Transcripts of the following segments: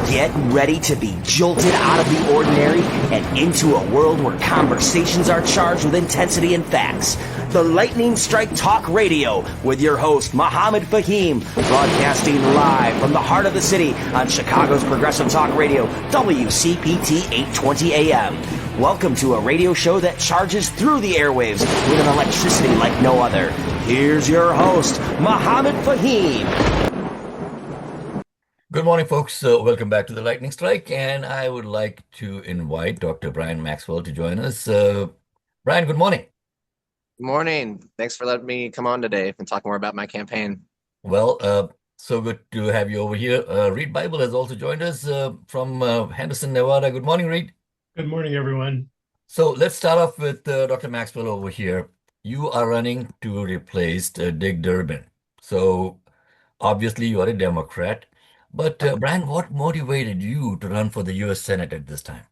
Get ready to be jolted out of the ordinary and into a world where conversations are charged with intensity and facts. The Lightning Strike Talk Radio with your host, Mohammed Faheem, broadcasting live from the heart of the city on Chicago's Progressive Talk Radio, WCPT 820 AM. Welcome to a radio show that charges through the airwaves with an electricity like no other. Here's your host, Mohammed Faheem. Good morning, folks. Welcome back to the Lightning Strike, and I would like to invite Dr. Bryan Maxwell to join us. Bryan, good morning. Good morning. Thanks for letting me come on today and talk more about my campaign. Well, so good to have you over here. Reed Bible has also joined us from Henderson, Nevada. Good morning, Reed. Good morning, everyone. So let's start off with Dr. Maxwell over here. You are running to replace Dick Durbin. So obviously you are a Democrat. But Bryan, what motivated you to run for the U.S. Senate at this time?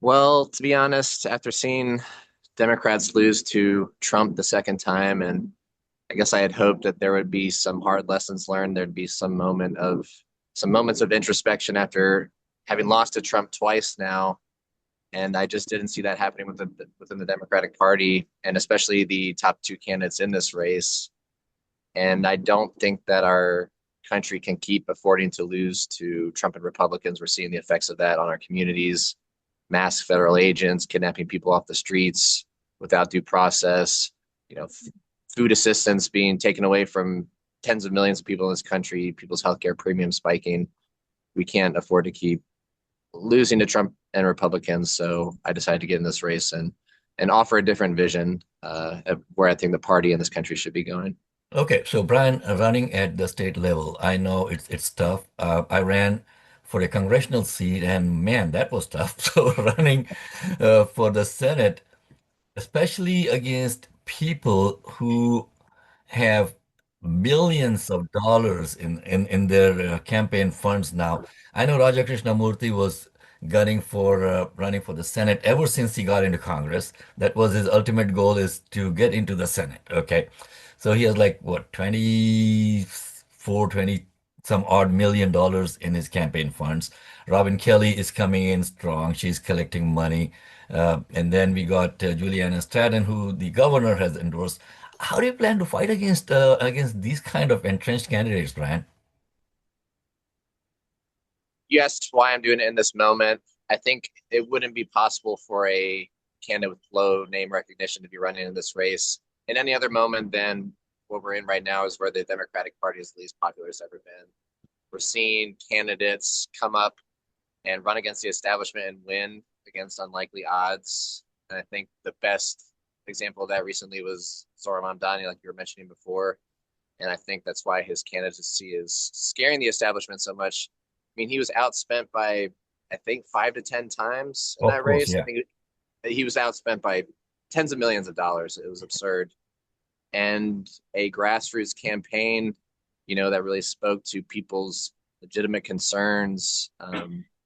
Well, to be honest, after seeing Democrats lose to Trump the second time, and I guess I had hoped that there would be some hard lessons learned. There'd be some moments of introspection after having lost to Trump twice now. And I just didn't see that happening within the Democratic Party, and especially the top two candidates in this race. And I don't think that our country can keep affording to lose to Trump and Republicans. We're seeing the effects of that on our communities, mass federal agents kidnapping people off the streets without due process, food assistance being taken away from tens of millions of people in this country, people's healthcare premiums spiking. We can't afford to keep losing to Trump and Republicans. So I decided to get in this race and offer a different vision of where I think the party in this country should be going. Okay, so Bryan, running at the state level, I know it's tough. I ran for a congressional seat, and man, that was tough. So running for the Senate, especially against people who have millions of dollars in their campaign funds now. I know Raja Krishnamurthy was gunning for running for the Senate ever since he got into Congress. That was his ultimate goal, is to get into the Senate. Okay. So he has like what, 20 some odd $1 million in his campaign funds. Robin Kelly is coming in strong. She's collecting money. And then we got Juliana Stratton, who the governor has endorsed. How do you plan to fight against these kind of entrenched candidates, Bryan? You asked why I'm doing it in this moment. I think it wouldn't be possible for a candidate with low name recognition to be running in this race in any other moment than what we're in right now, is where the Democratic Party is the least popular it's ever been. We're seeing candidates come up and run against the establishment and win against unlikely odds. And I think the best example of that recently was Zohran Mamdani, like you were mentioning before. And I think that's why his candidacy is scaring the establishment so much. I mean, he was outspent by, I think, 5 to 10 times in that race. Yeah. I think he was outspent by tens of millions of dollars. It was absurd. And a grassroots campaign, that really spoke to people's legitimate concerns,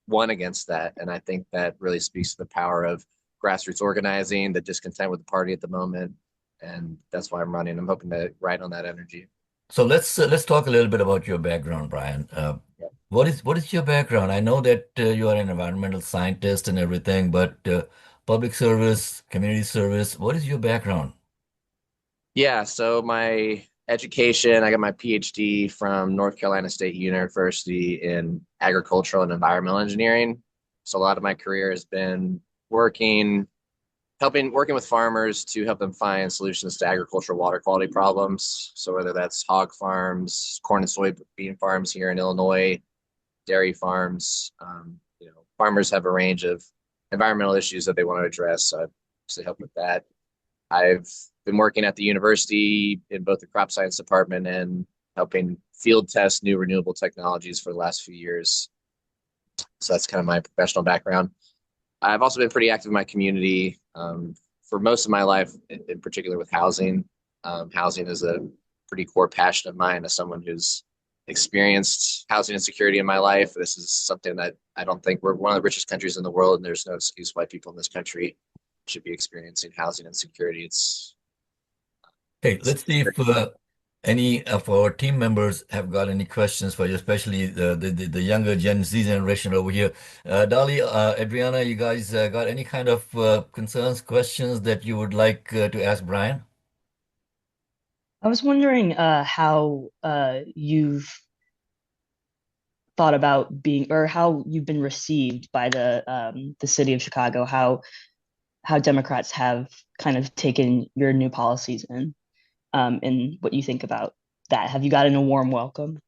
won against that. And I think that really speaks to the power of grassroots organizing, the discontent with the party at the moment. And that's why I'm running. I'm hoping to ride on that energy. So let's talk a little bit about your background, Bryan. What is your background? I know that you are an environmental scientist and everything, but public service, community service, what is your background? Yeah, so my education, I got my PhD from North Carolina State University in agricultural and environmental engineering. So a lot of my career has been working with farmers to help them find solutions to agricultural water quality problems. So whether that's hog farms, corn and soybean farms here in Illinois, dairy farms, farmers have a range of environmental issues that they want to address. So I obviously help with that. I've been working at the university in both the crop science department and helping field test new renewable technologies for the last few years. So that's kind of my professional background. I've also been pretty active in my community for most of my life, in particular with housing. Housing is a pretty core passion of mine as someone who's experienced housing insecurity in my life. This is something that I don't think we're one of the richest countries in the world, and there's no excuse why people in this country should be experiencing housing insecurity. Hey, let's see if Any of our team members have got any questions for you, especially the younger Gen Z generation over here? Dolly, Adriana, you guys got any kind of concerns, questions that you would like to ask Bryan? I was wondering how you've thought about being, or how you've been received by the city of Chicago, how Democrats have kind of taken your new policies in, and what you think about that. Have you gotten a warm welcome?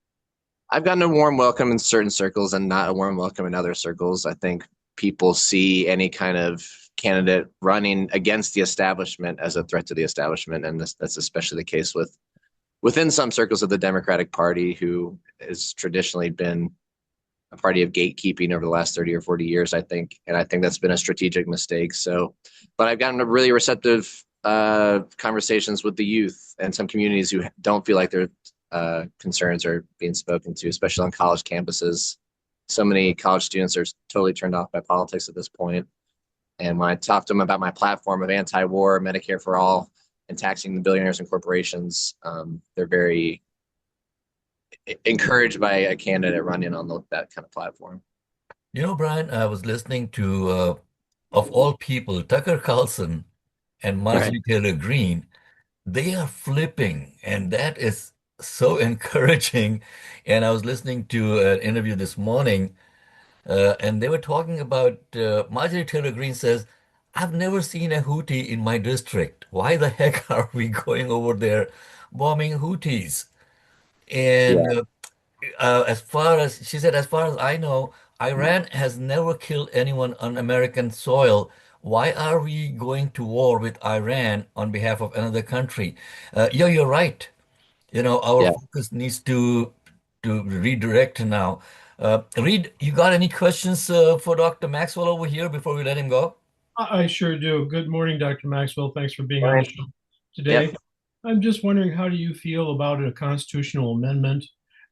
I've gotten a warm welcome in certain circles and not a warm welcome in other circles. I think people see any kind of candidate running against the establishment as a threat to the establishment, and that's especially the case within some circles of the Democratic Party, who has traditionally been a party of gatekeeping over the last 30 or 40 years, I think. And I think that's been a strategic mistake. So, but I've gotten a really receptive conversations with the youth and some communities who don't feel like their concerns are being spoken to, especially on college campuses. So many college students are totally turned off by politics at this point. And when I talk to them about my platform of anti-war, Medicare for all, and taxing the billionaires and corporations, they're very encouraged by a candidate running on that kind of platform. You know, Bryan, I was listening to, of all people, Tucker Carlson and Right. Marjorie Taylor Greene. They are flipping, and that is so encouraging. And I was listening to an interview this morning, and they were talking about Marjorie Taylor Greene says, I've never seen a Houthi in my district. Why the heck are we going over there bombing Houthis? And Yeah. as far as she said, as far as I know, Iran has never killed anyone on American soil. Why are we going to war with Iran on behalf of another country? Yeah, you're right. You know, our Yeah. focus needs to redirect now. Reed, you got any questions for Dr. Maxwell over here before we let him go? I sure do. Good morning, Dr. Maxwell. Thanks for being on the Right. show Yep. today. I'm just wondering, how do you feel about a constitutional amendment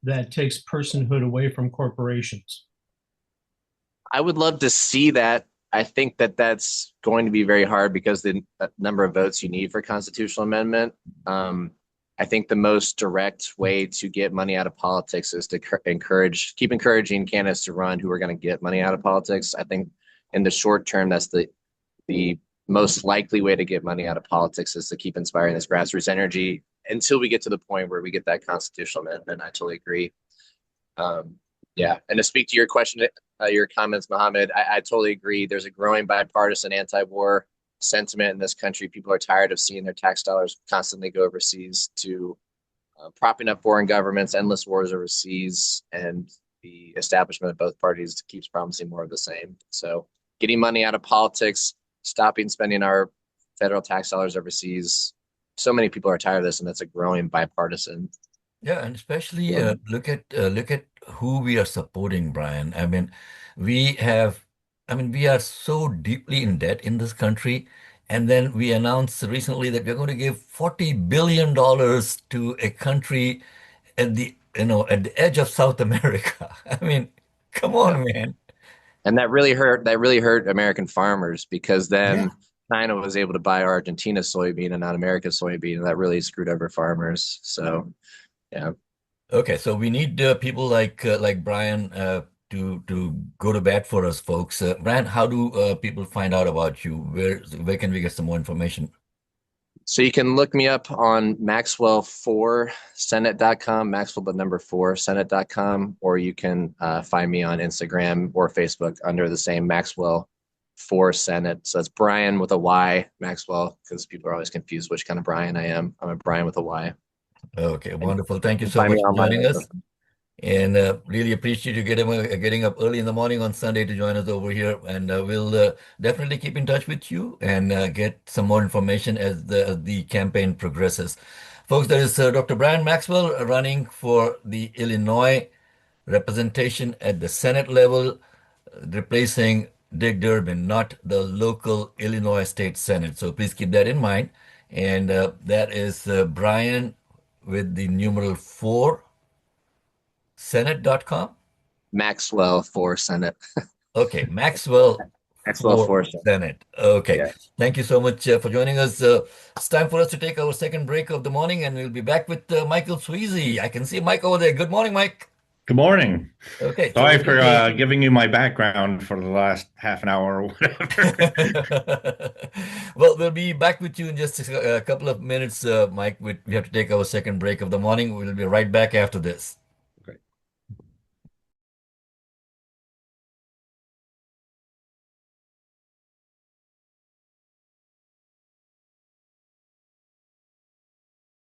that takes personhood away from corporations? I would love to see that. I think that that's going to be very hard because the number of votes you need for constitutional amendment. Um, I think the most direct way to get money out of politics is to keep encouraging candidates to run who are going to get money out of politics. I think in the short term, that's the most likely way to get money out of politics is to keep inspiring this grassroots energy until we get to the point where we get that constitutional amendment. I totally agree. Um, yeah, and to speak to your question, your comments, Mohammed, I totally agree. There's a growing bipartisan anti-war sentiment in this country. People are tired of seeing their tax dollars constantly go overseas to propping up foreign governments, endless wars overseas, and the establishment of both parties keeps promising more of the same. So, getting money out of politics, stopping spending our federal tax dollars overseas. So many people are tired of this, and that's a growing bipartisan. Yeah, and especially Yeah. look at who we are supporting, Bryan. I mean, we have, I mean, we are so deeply in debt in this country, and then we announced recently that we're going to give $40 billion to a country at the, you know, at the edge of South America. I mean, come Yeah. on, man. And that really hurt. That really hurt American farmers because Yeah. then China was able to buy Argentina's soybean and not America's soybean, and that really screwed over farmers. So yeah. Okay, so we need people like Bryan to go to bat for us, folks. Bryan, how do people find out about you? Where can we get some more information? So you can look me up on Maxwell4Senate.com, Maxwell but number 4Senate.com, or you can find me on Instagram or Facebook under the same Maxwell for Senate. So it's Bryan with a Y, Maxwell, because people are always confused which kind of Bryan I am. I'm a Bryan with a Y. Okay, And wonderful. Thank you you can so find me much for online. joining us. And really appreciate you getting up early in the morning on Sunday to join us over here. And we'll definitely keep in touch with you and get some more information as the campaign progresses. Folks, there is Dr. Bryan Maxwell running for the Illinois representation at the Senate level, replacing Dick Durbin, not the local Illinois State Senate. So please keep that in mind. And that is Bryan with the numeral 4 Senate.com. Maxwell for Senate. Okay, Maxwell Maxwell for for Senate. Senate. Okay. Yeah. Thank you so much for joining us. It's time for us to take our second break of the morning, and we'll be back with Michael Sweezy. I can see Mike over there. Good morning, Mike. Good morning. Okay, so Sorry we'll for be giving you my background for the last half an hour or whatever. well, we'll be back with you in just a couple of minutes, Mike. We have to take our second break of the morning. We'll be right back after this.